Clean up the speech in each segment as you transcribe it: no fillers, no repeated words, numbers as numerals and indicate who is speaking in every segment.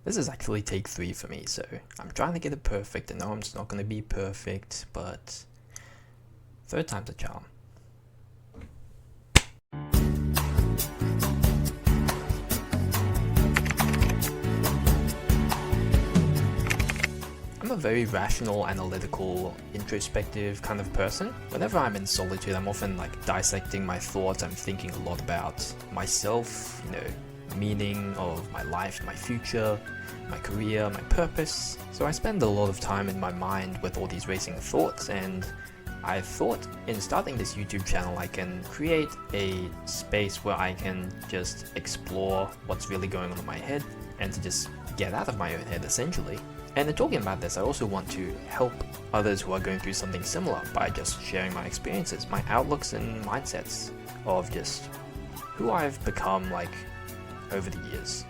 Speaker 1: This is actually take 3 for me, so I'm trying to get it perfect. I know I'm just not going to be perfect, but third time's a charm. I'm a very rational, analytical, introspective kind of person. Whenever I'm in solitude, I'm often like dissecting my thoughts. I'm thinking a lot about myself, meaning of my life, my future, my career, my purpose. So I spend a lot of time in my mind with all these racing thoughts, and I thought in starting this YouTube channel I can create a space where I can just explore what's really going on in my head and to just get out of my own head essentially. And in talking about this, I also want to help others who are going through something similar by just sharing my experiences, my outlooks and mindsets of just who I've become over the years.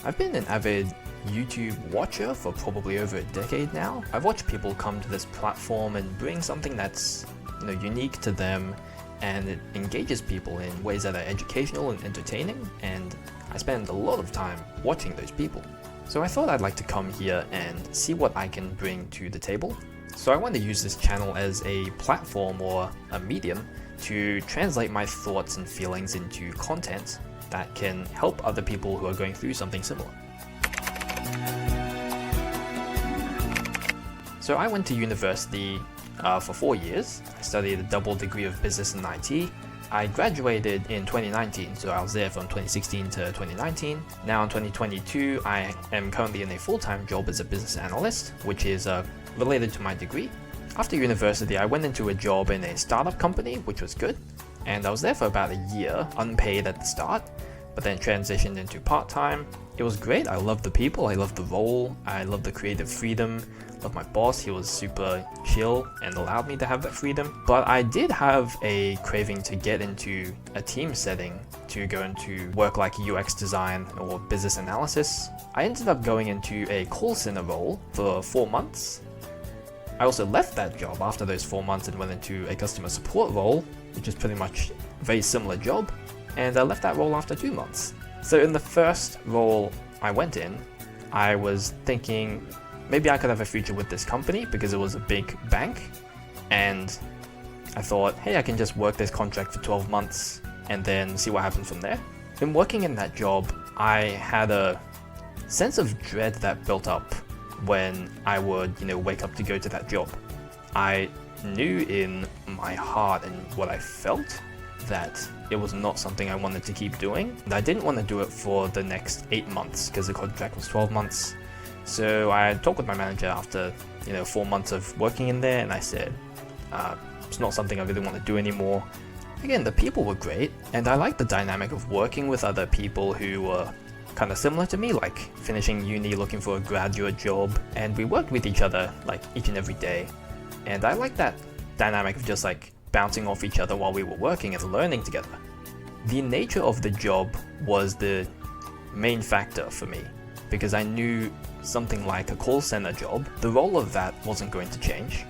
Speaker 1: I've been an avid YouTube watcher for probably over a decade now. I've watched people come to this platform and bring something that's unique to them, and it engages people in ways that are educational and entertaining, and I spend a lot of time watching those people. So I thought I'd like to come here and see what I can bring to the table. So I want to use this channel as a platform or a medium to translate my thoughts and feelings into content that can help other people who are going through something similar. So I went to university for 4 years. I studied a double degree of business and IT. I graduated in 2019, so I was there from 2016 to 2019. Now in 2022, I am currently in a full-time job as a business analyst, which is related to my degree. After university, I went into a job in a startup company, which was good, and I was there for about a year, unpaid at the start, but then transitioned into part-time. It was great. I loved the people, I loved the role, I loved the creative freedom. Of my boss, he was super chill and allowed me to have that freedom. But I did have a craving to get into a team setting, to go into work like UX design or business analysis. I ended up going into a call center role for 4 months. I also left that job after those 4 months and went into a customer support role, which is pretty much a very similar job, and I left that role after 2 months. So in the first role I went in, I was thinking maybe I could have a future with this company because it was a big bank, and I thought, hey, I can just work this contract for 12 months and then see what happens from there. In working in that job, I had a sense of dread that built up when I would, wake up to go to that job. I knew in my heart and what I felt that it was not something I wanted to keep doing. And I didn't want to do it for the next 8 months because the contract was 12 months. So I talked with my manager after 4 months of working in there, and I said, it's not something I really want to do anymore. Again, the people were great, and I liked the dynamic of working with other people who were kind of similar to me, like finishing uni, looking for a graduate job, and we worked with each other each and every day. And I liked that dynamic of just bouncing off each other while we were working and learning together. The nature of the job was the main factor for me, because I knew something like a call center job, the role of that wasn't going to change,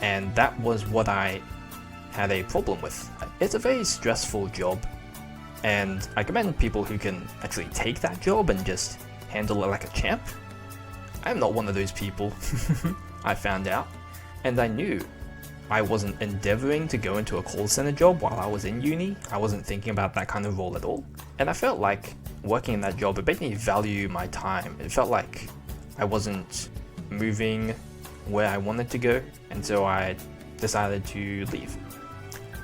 Speaker 1: and that was what I had a problem with. It's a very stressful job, and I commend people who can actually take that job and just handle it like a champ. I'm not one of those people, I found out, and I knew I wasn't endeavoring to go into a call center job while I was in uni. I wasn't thinking about that kind of role at all, and I felt like working in that job, it made me value my time. It felt like I wasn't moving where I wanted to go, and so I decided to leave.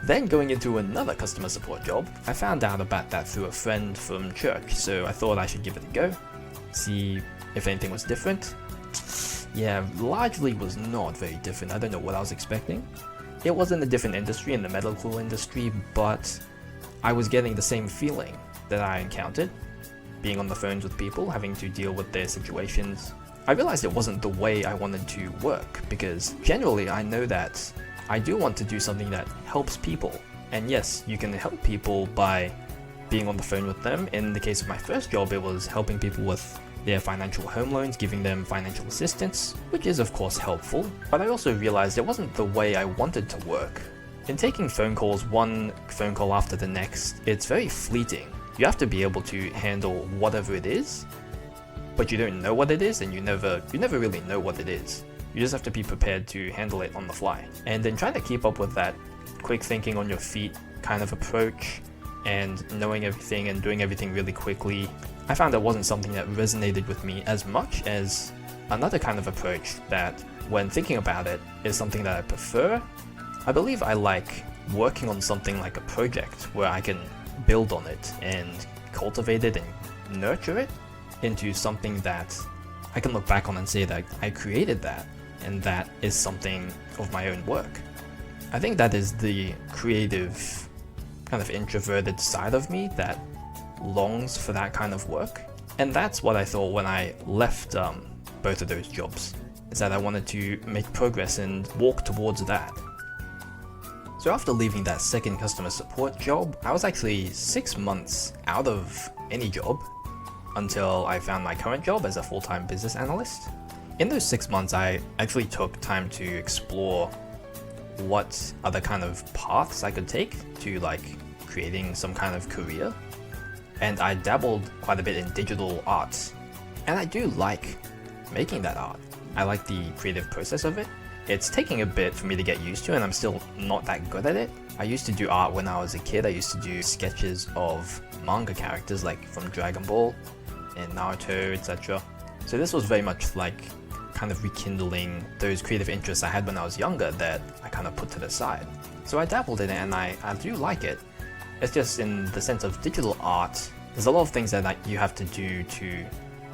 Speaker 1: Then going into another customer support job, I found out about that through a friend from church, so I thought I should give it a go, see if anything was different. Yeah, largely was not very different. I don't know what I was expecting. It was in a different industry, in the medical industry, but I was getting the same feeling that I encountered, being on the phones with people, having to deal with their situations. I realized it wasn't the way I wanted to work, because generally I know that I do want to do something that helps people. And yes, you can help people by being on the phone with them. In the case of my first job, it was helping people with their financial home loans, giving them financial assistance, which is of course helpful, but I also realized it wasn't the way I wanted to work. In taking phone calls, one phone call after the next, it's very fleeting. You have to be able to handle whatever it is, but you don't know what it is, and you never really know what it is. You just have to be prepared to handle it on the fly. And then trying to keep up with that quick thinking on your feet kind of approach and knowing everything and doing everything really quickly, I found that wasn't something that resonated with me as much as another kind of approach that, when thinking about it, is something that I prefer. I believe I like working on something like a project where I can build on it and cultivate it and nurture it into something that I can look back on and say that I created that, and that is something of my own work. I think that is the creative, kind of introverted side of me that longs for that kind of work. And that's what I thought when I left both of those jobs, is that I wanted to make progress and walk towards that. So after leaving that second customer support job, I was actually 6 months out of any job until I found my current job as a full-time business analyst. In those 6 months, I actually took time to explore what other kind of paths I could take to like creating some kind of career. And I dabbled quite a bit in digital arts. And I do like making that art. I like the creative process of it. It's taking a bit for me to get used to, and I'm still not that good at it. I used to do art when I was a kid. I used to do sketches of manga characters like from Dragon Ball and Naruto, etc. So this was very much like kind of rekindling those creative interests I had when I was younger that I kind of put to the side. So I dabbled in it, and I do like it. It's just in the sense of digital art, there's a lot of things that you have to do to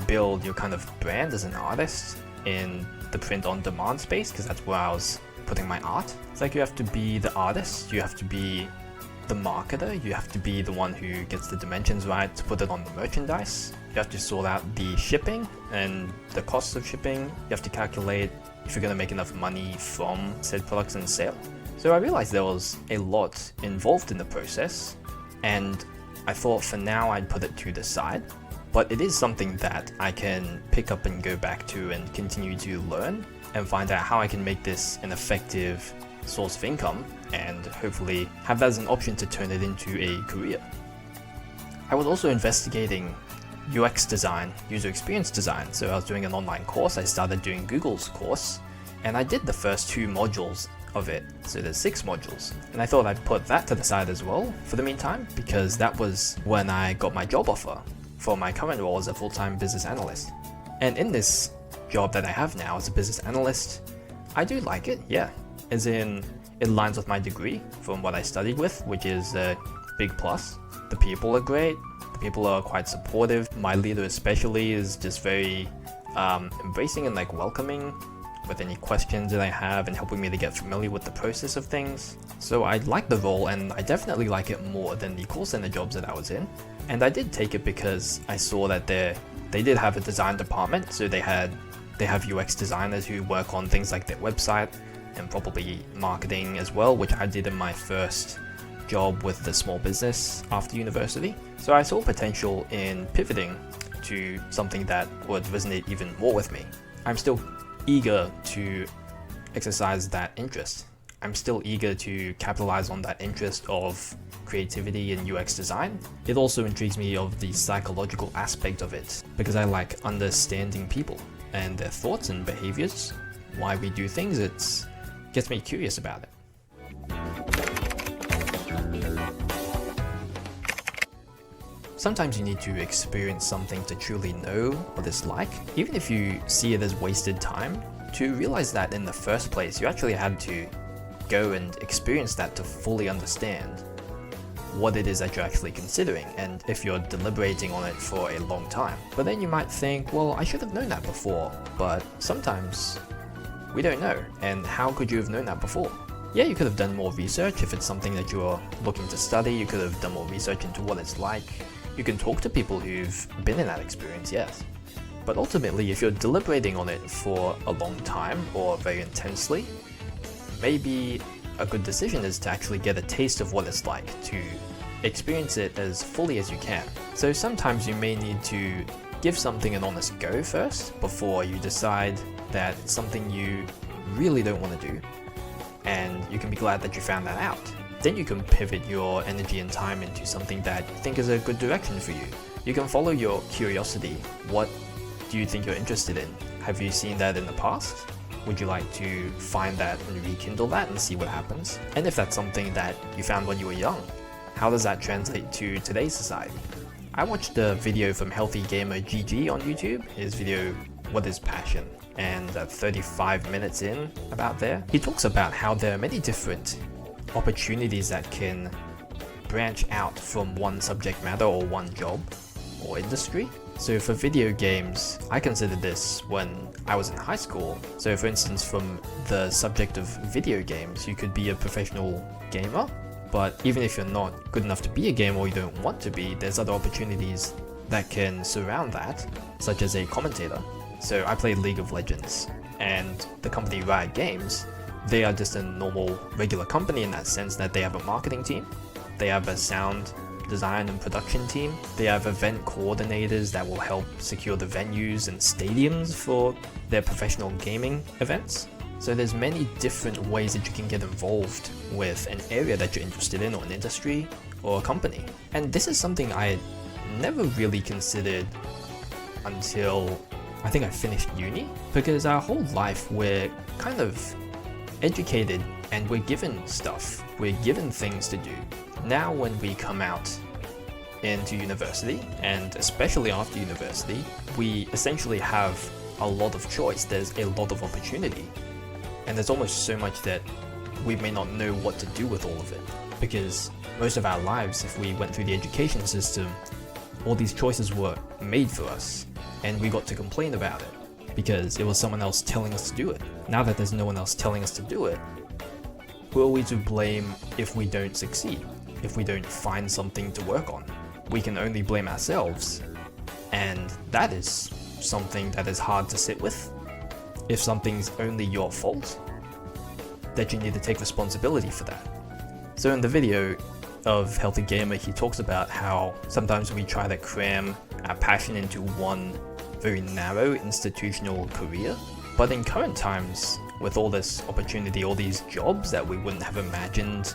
Speaker 1: build your kind of brand as an artist in the print-on-demand space, because that's where I was putting my art. It's like you have to be the artist, you have to be the marketer, you have to be the one who gets the dimensions right to put it on the merchandise. You have to sort out the shipping and the costs of shipping. You have to calculate if you're going to make enough money from said products and sale. So I realized there was a lot involved in the process, and I thought for now I'd put it to the side. But it is something that I can pick up and go back to and continue to learn and find out how I can make this an effective source of income and hopefully have that as an option to turn it into a career. I was also investigating UX design, user experience design. So I was doing an online course. I started doing Google's course, and I did the first 2 modules of it. So there's 6 modules. And I thought I'd put that to the side as well for the meantime, because that was when I got my job offer for my current role as a full-time business analyst. And in this job that I have now as a business analyst, I do like it, yeah. As in, it aligns with my degree from what I studied with, which is a big plus. The people are great. The people are quite supportive. My leader especially is just very embracing and like welcoming with any questions that I have and helping me to get familiar with the process of things. So I like the role, and I definitely like it more than the call center jobs that I was in. And I did take it because I saw that they did have a design department, so they have UX designers who work on things like their website and probably marketing as well, which I did in my first job with the small business after university. So I saw potential in pivoting to something that would resonate even more with me. I'm still eager to exercise that interest. I'm still eager to capitalize on that interest of creativity and UX design. It also intrigues me of the psychological aspect of it, because I like understanding people and their thoughts and behaviors, why we do things. It gets me curious about it. Sometimes you need to experience something to truly know what it's like, even if you see it as wasted time. To realize that in the first place, you actually had to go and experience that to fully understand what it is that you're actually considering, and if you're deliberating on it for a long time. But then you might think, well, I should have known that before. But sometimes we don't know, and how could you have known that before? Yeah, you could have done more research. If it's something that you're looking to study, you could have done more research into what it's like. You can talk to people who've been in that experience, yes. But ultimately, if you're deliberating on it for a long time or very intensely, maybe a good decision is to actually get a taste of what it's like, to experience it as fully as you can. So sometimes you may need to give something an honest go first before you decide that it's something you really don't want to do, and you can be glad that you found that out. Then you can pivot your energy and time into something that you think is a good direction for you. You can follow your curiosity. What do you think you're interested in? Have you seen that in the past? Would you like to find that and rekindle that and see what happens? And if that's something that you found when you were young, how does that translate to today's society? I watched a video from Healthy Gamer GG on YouTube, his video, What is Passion? And 35 minutes in, about there, he talks about how there are many different opportunities that can branch out from one subject matter or one job or industry. So for video games, I considered this when I was in high school. So for instance, from the subject of video games, you could be a professional gamer, but even if you're not good enough to be a gamer or you don't want to be, there's other opportunities that can surround that, such as a commentator. So I played League of Legends, and the company Riot Games, they are just a normal, regular company in that sense that they have a marketing team, they have a sound design and production team, they have event coordinators that will help secure the venues and stadiums for their professional gaming events. So there's many different ways that you can get involved with an area that you're interested in, or an industry, or a company. And this is something I never really considered until I think I finished uni, because our whole life we're kind of educated and we're given stuff, we're given things to do. Now when we come out into university, and especially after university, we essentially have a lot of choice, there's a lot of opportunity, and there's almost so much that we may not know what to do with all of it, because most of our lives, if we went through the education system, all these choices were made for us, and we got to complain about it because it was someone else telling us to do it. Now that there's no one else telling us to do it, who are we to blame if we don't succeed, if we don't find something to work on? We can only blame ourselves, and that is something that is hard to sit with. If something's only your fault, that you need to take responsibility for that. So in the video of Healthy Gamer, he talks about how sometimes we try to cram our passion into one very narrow institutional career, but in current times, with all this opportunity, all these jobs that we wouldn't have imagined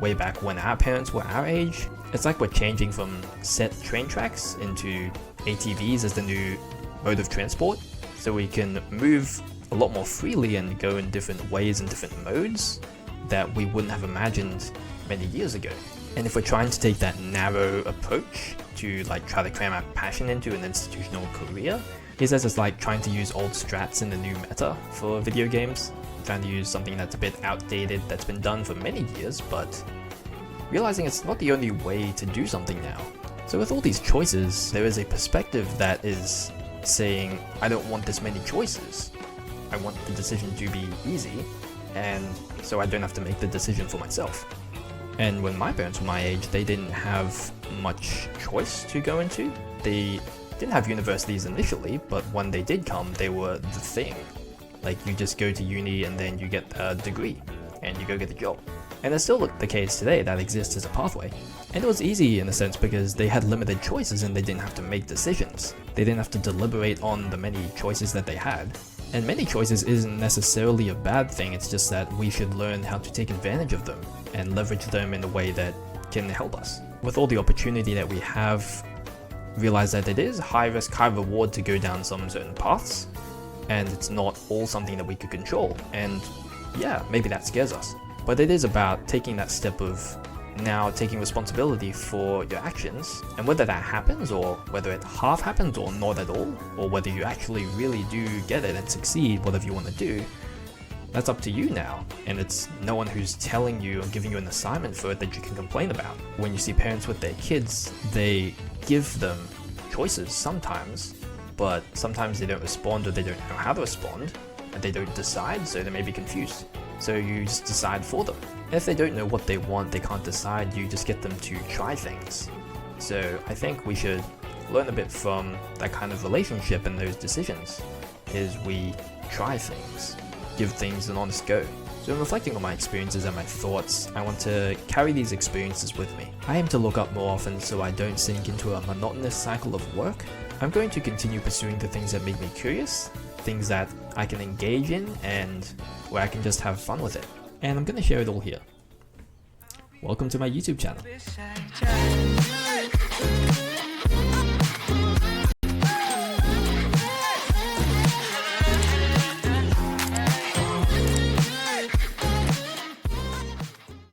Speaker 1: way back when our parents were our age, it's like we're changing from set train tracks into ATVs as the new mode of transport, so we can move a lot more freely and go in different ways and different modes that we wouldn't have imagined many years ago. And if we're trying to take that narrow approach to try to cram our passion into an institutional career, he says it's like trying to use old strats in the new meta for video games, trying to use something that's a bit outdated, that's been done for many years, but realizing it's not the only way to do something now. So with all these choices, there is a perspective that is saying, I don't want this many choices. I want the decision to be easy, and so I don't have to make the decision for myself. And when my parents were my age, they didn't have much choice to go into. They didn't have universities initially, but when they did come, they were the thing. Like, you just go to uni and then you get a degree, and you go get a job. And it's still the case today that exists as a pathway. And it was easy in a sense because they had limited choices and they didn't have to make decisions. They didn't have to deliberate on the many choices that they had. And many choices isn't necessarily a bad thing, it's just that we should learn how to take advantage of them and leverage them in a way that can help us. With all the opportunity that we have, realize that it is high risk, high reward to go down some certain paths, and it's not all something that we could control. And yeah, maybe that scares us. But it is about taking that step of now taking responsibility for your actions, and whether that happens or whether it half happens or not at all, or whether you actually really do get it and succeed, whatever you want to do, that's up to you now, and it's no one who's telling you or giving you an assignment for it that you can complain about. When you see parents with their kids, they give them choices sometimes, but sometimes they don't respond or they don't know how to respond, and they don't decide, so they may be confused. So you just decide for them. And if they don't know what they want, they can't decide, you just get them to try things. So I think we should learn a bit from that kind of relationship and those decisions, is we try things, give things an honest go. So in reflecting on my experiences and my thoughts, I want to carry these experiences with me. I aim to look up more often so I don't sink into a monotonous cycle of work. I'm going to continue pursuing the things that make me curious, things that I can engage in and where I can just have fun with it. And I'm going to share it all here. Welcome to my YouTube channel.